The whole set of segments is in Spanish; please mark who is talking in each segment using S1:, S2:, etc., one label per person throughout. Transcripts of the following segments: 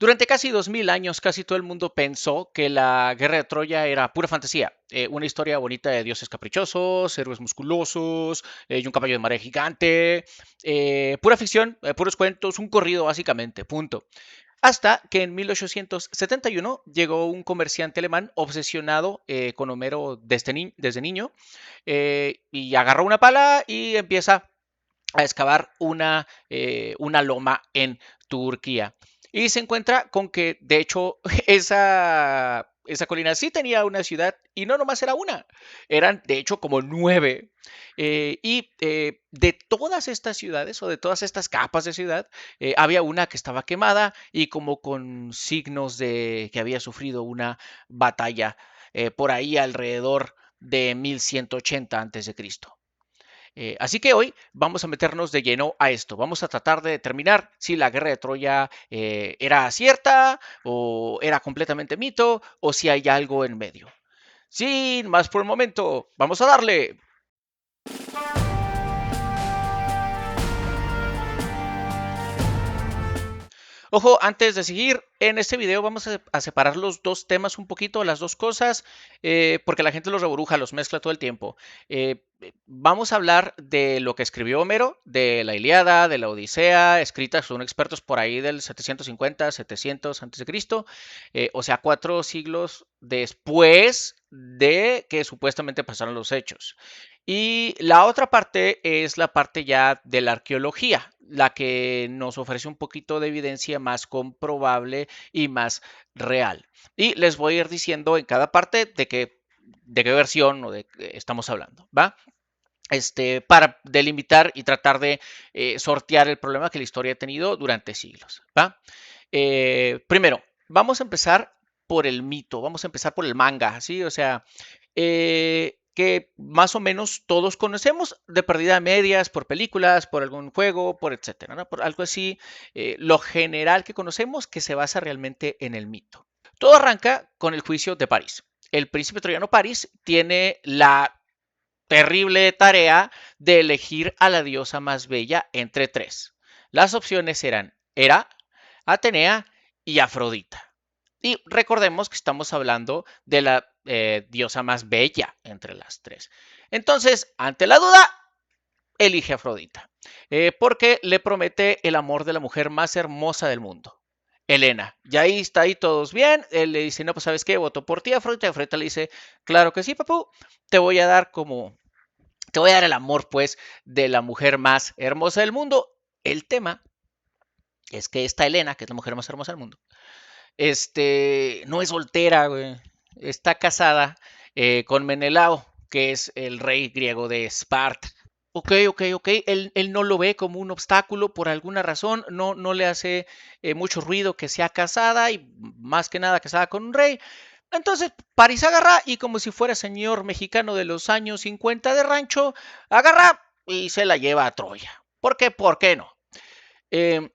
S1: Durante casi 2000 años, casi todo el mundo pensó que la guerra de Troya era pura fantasía, una historia bonita de dioses caprichosos, héroes musculosos y un caballo de marea gigante, pura ficción, puros cuentos, un corrido básicamente, punto. Hasta que en 1871 llegó un comerciante alemán obsesionado con Homero desde niño y agarró una pala y empieza a excavar una loma en Turquía. Y se encuentra con que, de hecho, esa colina sí tenía una ciudad y no nomás era una, eran de hecho como 9. De todas estas ciudades o de todas estas capas de ciudad, había una que estaba quemada y como con signos de que había sufrido una batalla por ahí alrededor de 1180 a.C. Así que hoy vamos a meternos de lleno a esto. Vamos a tratar de determinar si la guerra de Troya era cierta o era completamente mito o si hay algo en medio. Sin más por el momento, vamos a darle. Ojo, antes de seguir, en este video vamos a separar los dos temas un poquito, las dos cosas, porque la gente los reburuja, los mezcla todo el tiempo. Vamos a hablar de lo que escribió Homero, de la Ilíada, de la Odisea, escritas son expertos por ahí del 750, 700 a.C., o sea, 4 siglos después de que supuestamente pasaron los hechos. Y la otra parte es la parte ya de la arqueología, la que nos ofrece un poquito de evidencia más comprobable y más real. Y les voy a ir diciendo en cada parte de qué versión o de qué estamos hablando, ¿va? Para delimitar y tratar de sortear el problema que la historia ha tenido durante siglos, ¿va? Primero, vamos a empezar por el mito, vamos a empezar por el manga, ¿sí? O sea, que más o menos todos conocemos de perdida a medias, por películas, por algún juego, por etcétera, ¿no? Por algo así, lo general que conocemos que se basa realmente en el mito. Todo arranca con el juicio de París. El príncipe troyano París tiene la terrible tarea de elegir a la diosa más bella entre tres. Las opciones eran Hera, Atenea y Afrodita. Y recordemos que estamos hablando de la diosa más bella entre las tres. Entonces, ante la duda, elige a Afrodita, porque le promete el amor de la mujer más hermosa del mundo. Helena, y ahí está ahí todos bien, él le dice, no, pues sabes qué, voto por ti, Afrodita, y Afrodita le dice, claro que sí, papu, te voy a dar te voy a dar el amor, pues, de la mujer más hermosa del mundo. El tema es que esta Helena, que es la mujer más hermosa del mundo, no es soltera, güey. Está casada con Menelao, que es el rey griego de Esparta. Ok, ok, ok. Él no lo ve como un obstáculo por alguna razón, no le hace mucho ruido que sea casada y más que nada casada con un rey. Entonces París agarra y como si fuera señor mexicano de los años 50 de rancho, agarra y se la lleva a Troya. ¿Por qué? ¿Por qué no? Eh,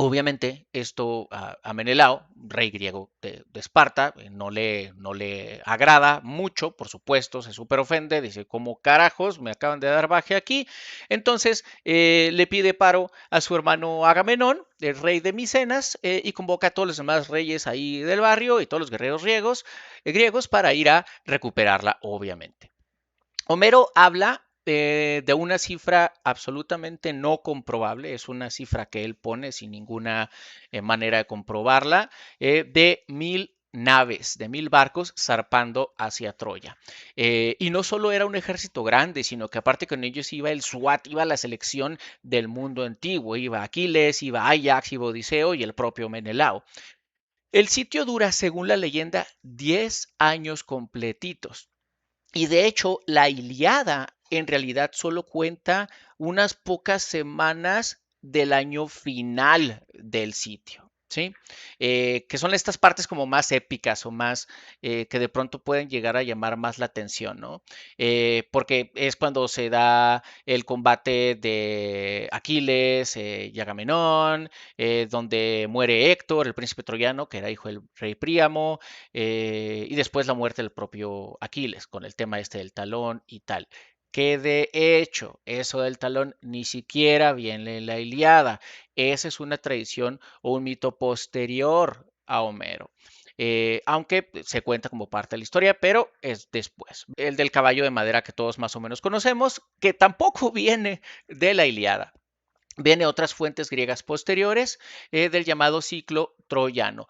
S1: Obviamente, esto a Menelao, rey griego de Esparta, no le agrada mucho, por supuesto, se súper ofende, dice, ¿cómo carajos me acaban de dar baje aquí? Entonces, le pide paro a su hermano Agamenón, el rey de Micenas, y convoca a todos los demás reyes ahí del barrio y todos los guerreros griegos para ir a recuperarla, obviamente. Homero habla de una cifra absolutamente no comprobable, es una cifra que él pone sin ninguna manera de comprobarla, de 1000 naves, de 1000 barcos zarpando hacia Troya. Y no solo era un ejército grande, sino que aparte con ellos iba el SWAT, iba la selección del mundo antiguo, iba Aquiles, iba Ajax, iba Odiseo y el propio Menelao. El sitio dura, según la leyenda, 10 años completitos. Y de hecho, la Ilíada en realidad solo cuenta unas pocas semanas del año final del sitio, ¿sí? Que son estas partes como más épicas o más que de pronto pueden llegar a llamar más la atención, ¿no? Porque es cuando se da el combate de Aquiles y Agamenón, donde muere Héctor, el príncipe troyano, que era hijo del rey Príamo, y después la muerte del propio Aquiles con el tema este del talón y tal. Que de hecho, eso del talón ni siquiera viene en la Iliada. esa es una tradición o un mito posterior a Homero. Aunque se cuenta como parte de la historia, pero es después. El del caballo de madera que todos más o menos conocemos, que tampoco viene de la Ilíada. Viene otras fuentes griegas posteriores del llamado ciclo troyano.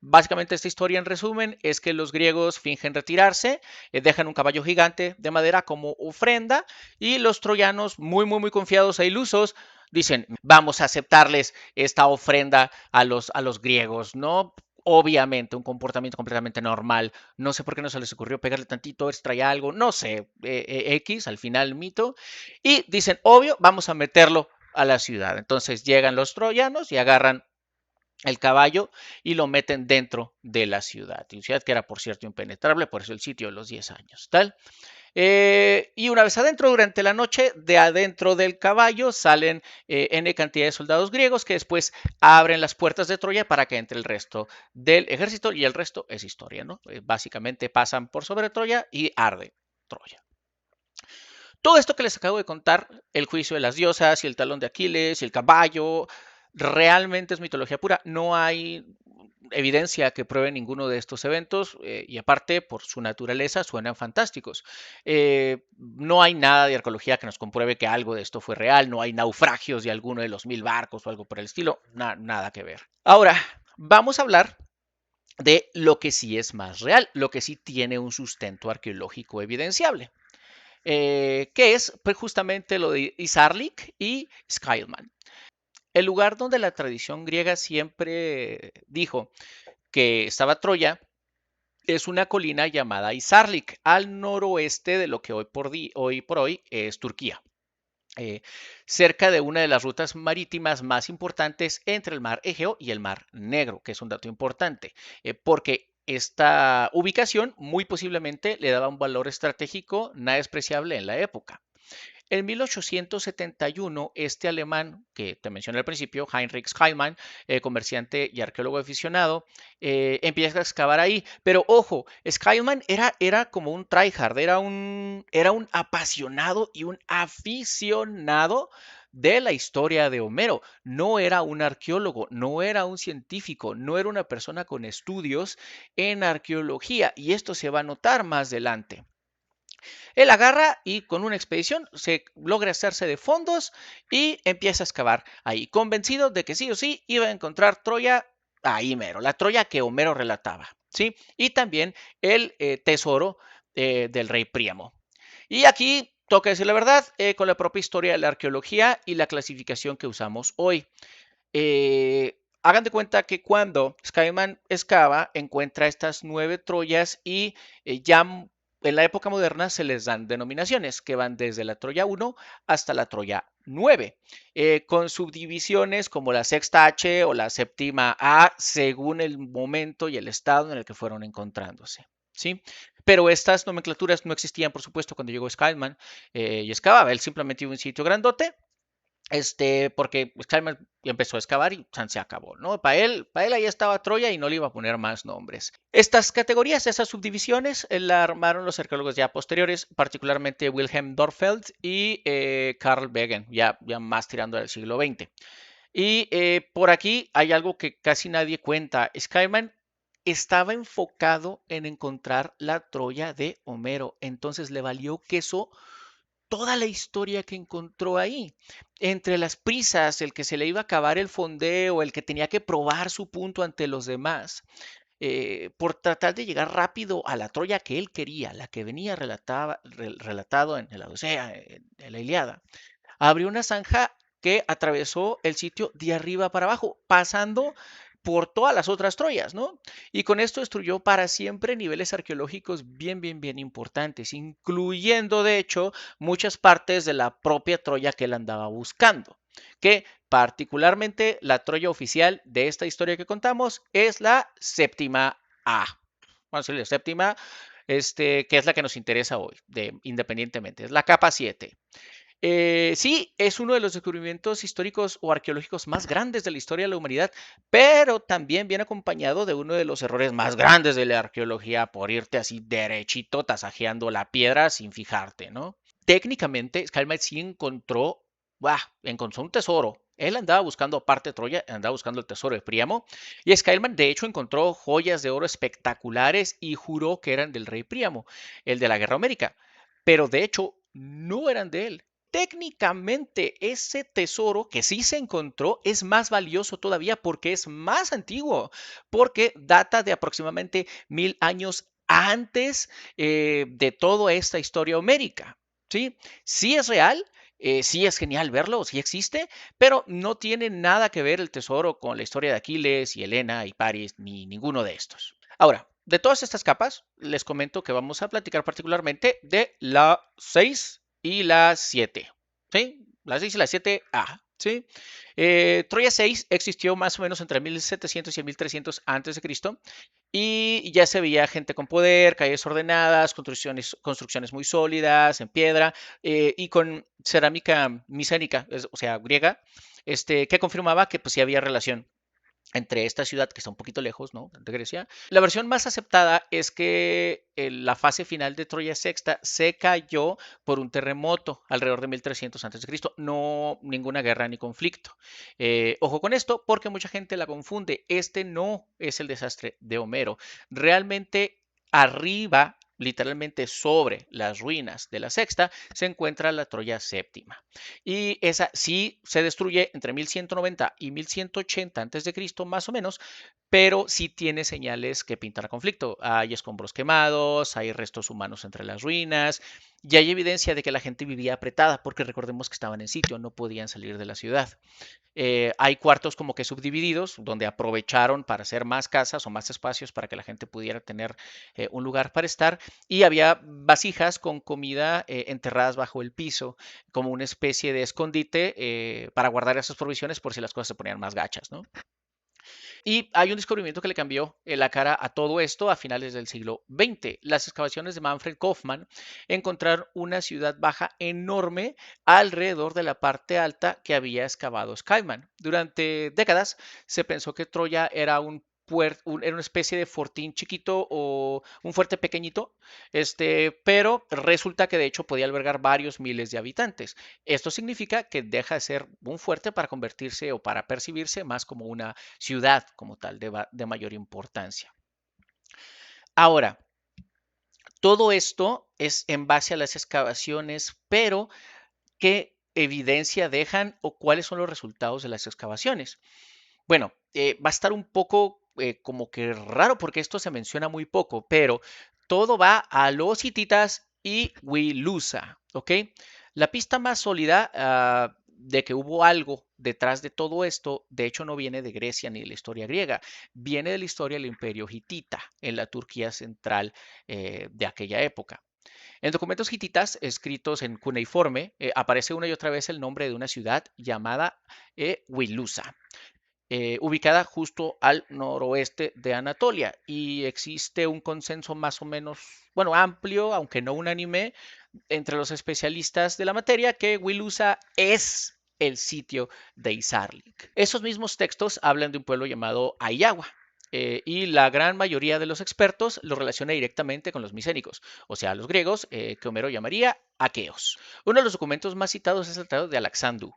S1: Básicamente esta historia en resumen es que los griegos fingen retirarse, dejan un caballo gigante de madera como ofrenda y los troyanos muy confiados e ilusos dicen vamos a aceptarles esta ofrenda a los griegos, ¿no? Obviamente, un comportamiento completamente normal. No sé por qué no se les ocurrió pegarle tantito, extraer algo, no sé, X, al final mito. Y dicen, obvio, vamos a meterlo a la ciudad. Entonces llegan los troyanos y agarran el caballo y lo meten dentro de la ciudad. Y ciudad que era, por cierto, impenetrable, por eso el sitio de los 10 años. Tal. Y una vez adentro, durante la noche, de adentro del caballo salen N cantidad de soldados griegos que después abren las puertas de Troya para que entre el resto del ejército y el resto es historia, ¿no? Básicamente pasan por sobre Troya y arde Troya. Todo esto que les acabo de contar, el juicio de las diosas y el talón de Aquiles y el caballo, realmente es mitología pura. No hay evidencia que pruebe ninguno de estos eventos y aparte, por su naturaleza, suenan fantásticos. No hay nada de arqueología que nos compruebe que algo de esto fue real, no hay naufragios de alguno de los 1000 barcos o algo por el estilo, nada que ver. Ahora, vamos a hablar de lo que sí es más real, lo que sí tiene un sustento arqueológico evidenciable. Que es pues, justamente lo de Isarlik y Skylman. El lugar donde la tradición griega siempre dijo que estaba Troya es una colina llamada Isarlik, al noroeste de lo que hoy por hoy es Turquía. eh, Cerca de una de las rutas marítimas más importantes entre el mar Egeo y el mar Negro, que es un dato importante, porque esta ubicación muy posiblemente le daba un valor estratégico nada despreciable en la época. En 1871, este alemán, que te mencioné al principio, Heinrich Schliemann, comerciante y arqueólogo aficionado, empieza a excavar ahí. Pero ojo, Schliemann era como un tryhard, era un apasionado y un aficionado de la historia de Homero. No era un arqueólogo, no era un científico, no era una persona con estudios en arqueología. Y esto se va a notar más adelante. Él agarra y con una expedición se logra hacerse de fondos y empieza a excavar ahí, convencido de que sí o sí iba a encontrar Troya ahí mero, la Troya que Homero relataba, ¿sí? Y también el tesoro del rey Príamo. Y aquí toca decir la verdad, con la propia historia de la arqueología y la clasificación que usamos hoy. Hagan de cuenta que cuando Skyman excava, encuentra estas 9 Troyas y ya en la época moderna se les dan denominaciones que van desde la Troya 1 hasta la Troya 9, con subdivisiones como la sexta H o la séptima A, según el momento y el estado en el que fueron encontrándose. ¿Sí? Pero estas nomenclaturas no existían, por supuesto, cuando llegó Skyman y excavaba. Él simplemente iba a un sitio grandote, porque Skyman empezó a excavar y se acabó, ¿no? Para él ahí estaba Troya y no le iba a poner más nombres. Estas categorías, esas subdivisiones, la armaron los arqueólogos ya posteriores, particularmente Wilhelm Dorfeld y Carl Begen, ya más tirando al siglo XX. Y por aquí hay algo que casi nadie cuenta. Skyman estaba enfocado en encontrar la Troya de Homero, entonces le valió queso toda la historia que encontró ahí. Entre las prisas, el que se le iba a acabar el fondeo, el que tenía que probar su punto ante los demás, por tratar de llegar rápido a la Troya que él quería, la que venía relatado en la Odisea, en la Iliada, abrió una zanja que atravesó el sitio de arriba para abajo, pasando por todas las otras Troyas, ¿no? Y con esto destruyó para siempre niveles arqueológicos bien importantes, incluyendo, de hecho, muchas partes de la propia Troya que él andaba buscando, que particularmente la Troya oficial de esta historia que contamos es la séptima A. Vamos a decirle séptima, que es la que nos interesa hoy, independientemente, es la capa 7. Sí, es uno de los descubrimientos históricos o arqueológicos más grandes de la historia de la humanidad, pero también viene acompañado de uno de los errores más grandes de la arqueología por irte así derechito tasajeando la piedra sin fijarte, ¿no? Técnicamente, Skylight sí encontró un tesoro Él andaba buscando, aparte de Troya, andaba buscando el tesoro de Príamo. Y Skyman, de hecho, encontró joyas de oro espectaculares y juró que eran del rey Príamo, el de la Guerra Homérica. Pero de hecho, no eran de él. Técnicamente, ese tesoro que sí se encontró es más valioso todavía porque es más antiguo, porque data de aproximadamente 1000 años antes de toda esta historia homérica. ¿Sí? Sí es real, sí es genial verlo, sí existe, pero no tiene nada que ver el tesoro con la historia de Aquiles y Helena y Paris, ni ninguno de estos. Ahora, de todas estas capas, les comento que vamos a platicar particularmente de la 6 y la 7. ¿Sí? La 6 y la 7A. ¿Sí? Troya 6 existió más o menos entre 1700 y 1300 antes de Cristo y ya se veía gente con poder, calles ordenadas, construcciones muy sólidas en piedra y con cerámica micénica, o sea, griega, que confirmaba que pues sí había relación entre esta ciudad que está un poquito lejos, ¿no? De Grecia. La versión más aceptada es que la fase final de Troya Sexta se cayó por un terremoto alrededor de 1300 a.C., no ninguna guerra ni conflicto. Ojo con esto porque mucha gente la confunde. Este no es el desastre de Homero. Realmente arriba, literalmente sobre las ruinas de la Sexta, se encuentra la Troya Séptima. Y esa sí se destruye entre 1190 y 1180 a.C., más o menos, pero sí tiene señales que pintan a conflicto. Hay escombros quemados, hay restos humanos entre las ruinas y hay evidencia de que la gente vivía apretada porque recordemos que estaban en sitio, no podían salir de la ciudad. Hay cuartos como que subdivididos donde aprovecharon para hacer más casas o más espacios para que la gente pudiera tener un lugar para estar y había vasijas con comida enterradas bajo el piso como una especie de escondite para guardar esas provisiones por si las cosas se ponían más gachas, ¿no? Y hay un descubrimiento que le cambió la cara a todo esto a finales del siglo XX. Las excavaciones de Manfred Kaufmann encontraron una ciudad baja enorme alrededor de la parte alta que había excavado Skyman. Durante décadas se pensó que Troya era era una especie de fortín chiquito o un fuerte pequeñito, pero resulta que de hecho podía albergar varios miles de habitantes. Esto significa que deja de ser un fuerte para convertirse o para percibirse más como una ciudad como tal de mayor importancia. Ahora, todo esto es en base a las excavaciones, pero ¿qué evidencia dejan o cuáles son los resultados de las excavaciones? Bueno, va a estar un poco como que raro porque esto se menciona muy poco, pero todo va a los hititas y Wilusa, ¿ok? La pista más sólida de que hubo algo detrás de todo esto, de hecho no viene de Grecia ni de la historia griega, viene de la historia del imperio hitita en la Turquía central de aquella época. En documentos hititas escritos en cuneiforme aparece una y otra vez el nombre de una ciudad llamada Wilusa, ubicada justo al noroeste de Anatolia. Y existe un consenso más o menos, bueno, amplio, aunque no unánime, entre los especialistas de la materia que Wilusa es el sitio de Izarlik. Esos mismos textos hablan de un pueblo llamado Ayagua. Y la gran mayoría de los expertos lo relaciona directamente con los micénicos, o sea, los griegos, que Homero llamaría aqueos. Uno de los documentos más citados es el Tratado de Alexandú,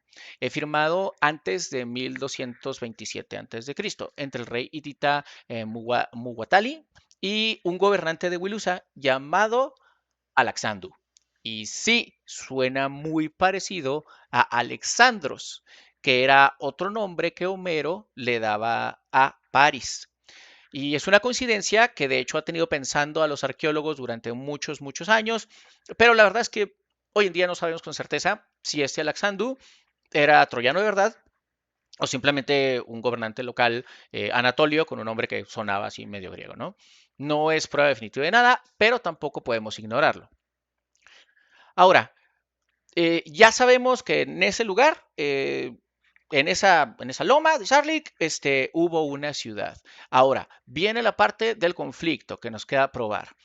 S1: firmado antes de 1227 a.C., entre el rey hitita Muwatalli y un gobernante de Wilusa llamado Alexandú. Y sí, suena muy parecido a Alexandros, que era otro nombre que Homero le daba a París. Y es una coincidencia que de hecho ha tenido pensando a los arqueólogos durante muchos, muchos años, pero la verdad es que hoy en día no sabemos con certeza si este Alexandú era troyano de verdad o simplemente un gobernante local anatolio con un nombre que sonaba así medio griego, ¿no? No es prueba definitiva de nada, pero tampoco podemos ignorarlo. Ahora, ya sabemos que en ese lugar, en esa loma de Sarlik, hubo una ciudad. Ahora, viene la parte del conflicto que nos queda probar.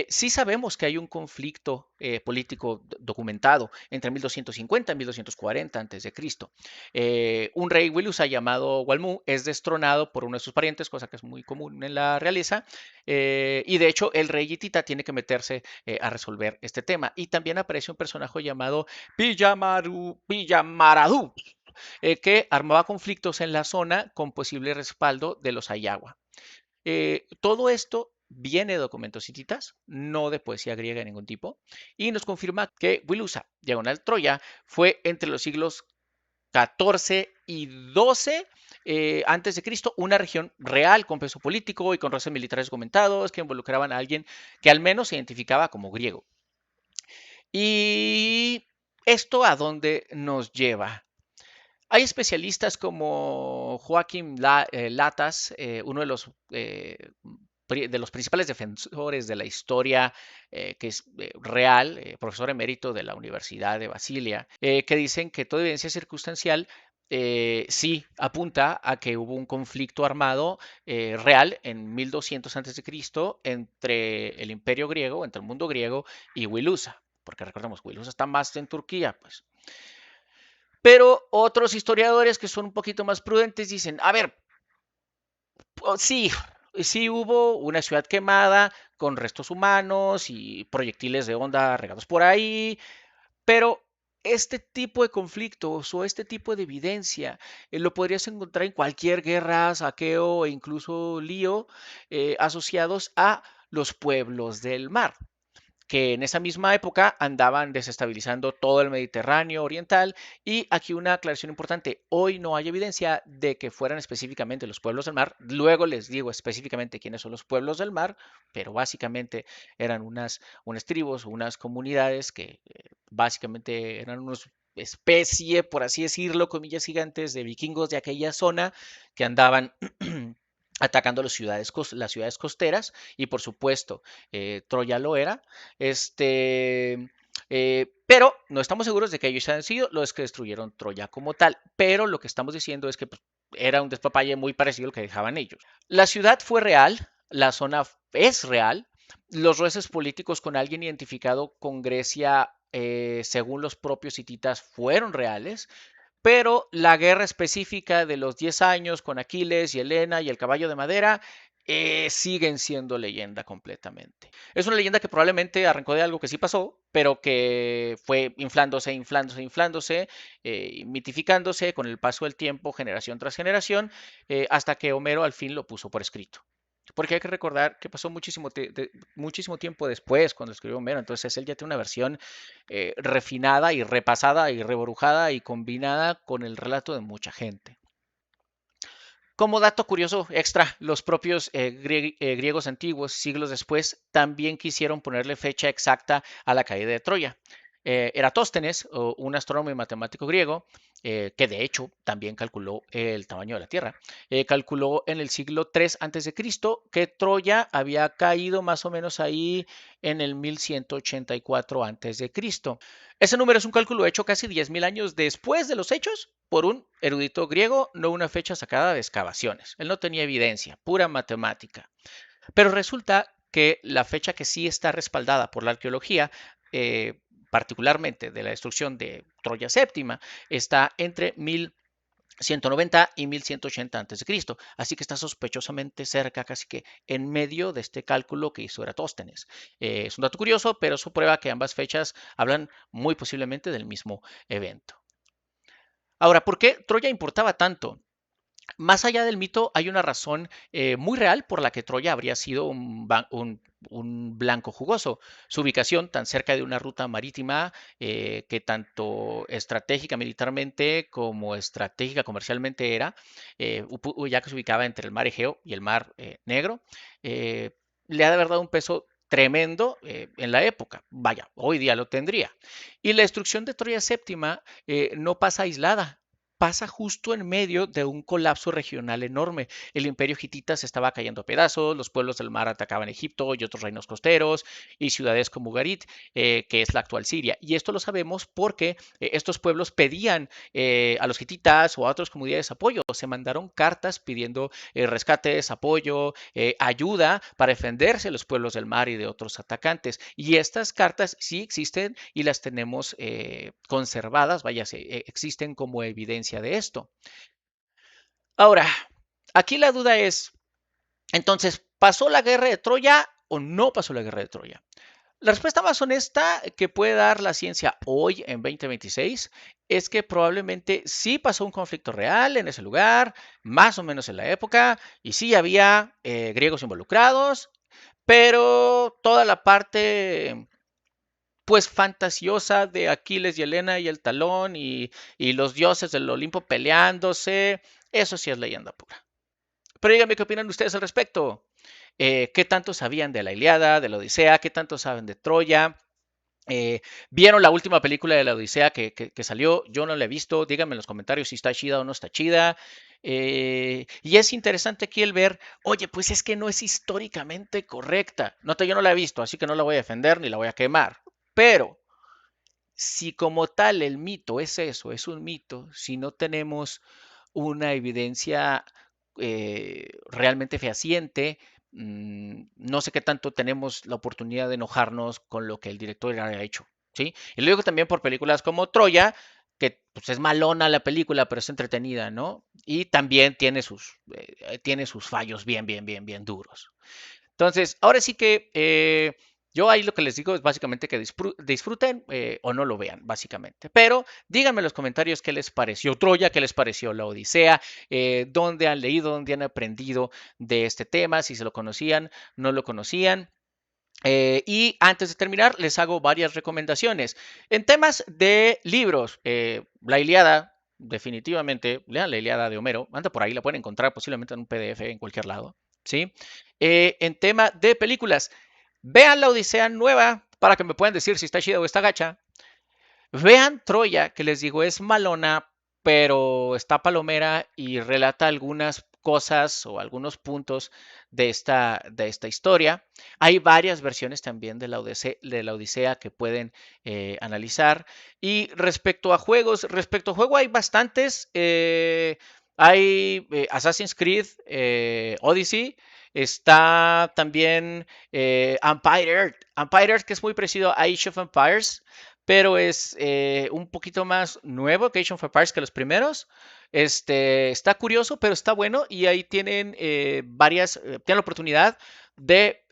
S1: Sí sabemos que hay un conflicto político documentado entre 1250 y 1240 a.C. Un rey Wilusa llamado Walmu es destronado por uno de sus parientes, cosa que es muy común en la realeza, y de hecho el rey hitita tiene que meterse a resolver este tema. Y también aparece un personaje llamado Pillamaradu, que armaba conflictos en la zona con posible respaldo de los Ayawa. Todo esto viene de documentos hititas, no de poesía griega de ningún tipo, y nos confirma que Wilusa, diagonal Troya, fue entre los siglos 14 y 12 antes de Cristo, una región real con peso político y con roces militares documentados que involucraban a alguien que al menos se identificaba como griego. ¿Y esto a dónde nos lleva? Hay especialistas como Joaquim Latas, uno de los principales defensores de la historia, que es real, profesor emérito de la Universidad de Basilia, que dicen que toda evidencia circunstancial sí apunta a que hubo un conflicto armado real en 1200 a.C. entre el imperio griego, entre el mundo griego y Wilusa, porque recordemos, Wilusa está más en Turquía, pues. Pero otros historiadores que son un poquito más prudentes dicen, a ver, sí, sí hubo una ciudad quemada con restos humanos y proyectiles de onda regados por ahí, pero este tipo de conflictos o este tipo de evidencia lo podrías encontrar en cualquier guerra, saqueo e incluso lío asociados a los pueblos del mar, que en esa misma época andaban desestabilizando todo el Mediterráneo oriental. Y aquí una aclaración importante, hoy no hay evidencia de que fueran específicamente los pueblos del mar, luego les digo específicamente quiénes son los pueblos del mar, pero básicamente eran unas tribus, unas comunidades que básicamente eran unos especie, por así decirlo, comillas gigantes, de vikingos de aquella zona que andaban atacando las ciudades costeras, y por supuesto Troya lo era. Pero no estamos seguros de que ellos hayan sido los que destruyeron Troya como tal, pero lo que estamos diciendo es que pues, era un despapalle muy parecido al que dejaban ellos. La ciudad fue real, la zona es real, los roces políticos con alguien identificado con Grecia, según los propios hititas, fueron reales, pero la guerra específica de los 10 años con Aquiles y Helena y el caballo de madera siguen siendo leyenda completamente. Es una leyenda que probablemente arrancó de algo que sí pasó, pero que fue inflándose, inflándose, inflándose, mitificándose con el paso del tiempo, generación tras generación, hasta que Homero al fin lo puso por escrito. Porque hay que recordar que pasó muchísimo tiempo después cuando escribió Homero, entonces él ya tiene una versión refinada y repasada y reborujada y combinada con el relato de mucha gente. Como dato curioso extra, los propios griegos antiguos, siglos después, también quisieron ponerle fecha exacta a la caída de Troya. Eratóstenes, un astrónomo y matemático griego, que de hecho también calculó el tamaño de la Tierra, calculó en el siglo III a.C. que Troya había caído más o menos ahí en el 1184 a.C. Ese número es un cálculo hecho casi 10.000 años después de los hechos por un erudito griego, no una fecha sacada de excavaciones. Él no tenía evidencia, pura matemática. Pero resulta que la fecha que sí está respaldada por la arqueología, particularmente de la destrucción de Troya Séptima, está entre 1190 y 1180 a.C. Así que está sospechosamente cerca, casi que en medio de este cálculo que hizo Eratóstenes. Es un dato curioso, pero eso prueba que ambas fechas hablan muy posiblemente del mismo evento. Ahora, ¿por qué Troya importaba tanto? Más allá del mito, hay una razón muy real por la que Troya habría sido un blanco jugoso. Su ubicación tan cerca de una ruta marítima que tanto estratégica militarmente como estratégica comercialmente era, ya que se ubicaba entre el mar Egeo y el mar Negro, eh, le ha de haber dado un peso tremendo en la época. Vaya, hoy día lo tendría. Y la destrucción de Troya Séptima no pasa aislada, pasa justo en medio de un colapso regional enorme. El imperio hitita se estaba cayendo a pedazos, los pueblos del mar atacaban Egipto y otros reinos costeros y ciudades como Ugarit, que es la actual Siria. Y esto lo sabemos porque estos pueblos pedían a los hititas o a otras comunidades apoyo. Se mandaron cartas pidiendo rescates, apoyo, ayuda para defenderse de los pueblos del mar y de otros atacantes. Y estas cartas sí existen y las tenemos conservadas, vaya, existen como evidencia de esto. Ahora, aquí la duda es, entonces, ¿pasó la guerra de Troya o no pasó la guerra de Troya? La respuesta más honesta que puede dar la ciencia hoy en 2026 es que probablemente sí pasó un conflicto real en ese lugar, más o menos en la época, y sí había griegos involucrados, pero toda la parte pues fantasiosa de Aquiles y Helena y el talón y los dioses del Olimpo peleándose, eso sí es leyenda pura. Pero díganme qué opinan ustedes al respecto. ¿Qué tanto sabían de la Iliada, de la Odisea? ¿Qué tanto saben de Troya? Eh, ¿Vieron la última película de la Odisea que salió? Yo no la he visto. Díganme en los comentarios si está chida o no está chida. Y es interesante aquí el ver, oye, pues es que no es históricamente correcta. Nota, yo no la he visto, así que no la voy a defender ni la voy a quemar. Pero si como tal el mito es eso, es un mito, si no tenemos una evidencia realmente fehaciente, no sé qué tanto tenemos la oportunidad de enojarnos con lo que el director haya hecho, ¿sí? Y luego también por películas como Troya, que pues, es malona la película, pero es entretenida, ¿no? Y también tiene sus fallos bien duros. Entonces, ahora sí que yo ahí lo que les digo es básicamente que disfruten o no lo vean, básicamente. Pero díganme en los comentarios qué les pareció Troya, qué les pareció la Odisea, dónde han leído, dónde han aprendido de este tema, si se lo conocían, no lo conocían. Y antes de terminar, les hago varias recomendaciones. En temas de libros, la Iliada, definitivamente, lean la Iliada de Homero, anda por ahí, la pueden encontrar posiblemente en un PDF en cualquier lado, ¿sí? En tema de películas, vean la Odisea nueva para que me puedan decir si está chida o está gacha. Vean Troya, que les digo es malona, pero está palomera y relata algunas cosas o algunos puntos de esta historia. Hay varias versiones también de la Odisea que pueden analizar. Y respecto a juego hay bastantes. Hay Assassin's Creed Odyssey. Está también Empire Earth. Empire Earth, que es muy parecido a Age of Empires, pero es un poquito más nuevo que Age of Empires que los primeros. Está curioso, pero está bueno y ahí tienen tienen la oportunidad de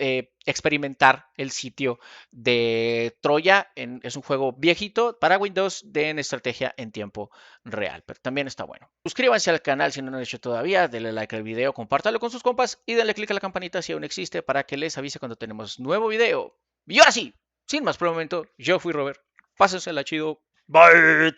S1: experimentar el sitio de Troya. Es un juego viejito para Windows en estrategia en tiempo real, pero también está bueno. Suscríbanse al canal si no lo han hecho todavía, denle like al video, compártalo con sus compas y denle click a la campanita si aún existe para que les avise cuando tenemos nuevo video. Y ahora sí, sin más por el momento, yo fui Robert. Pásensela chido. Bye.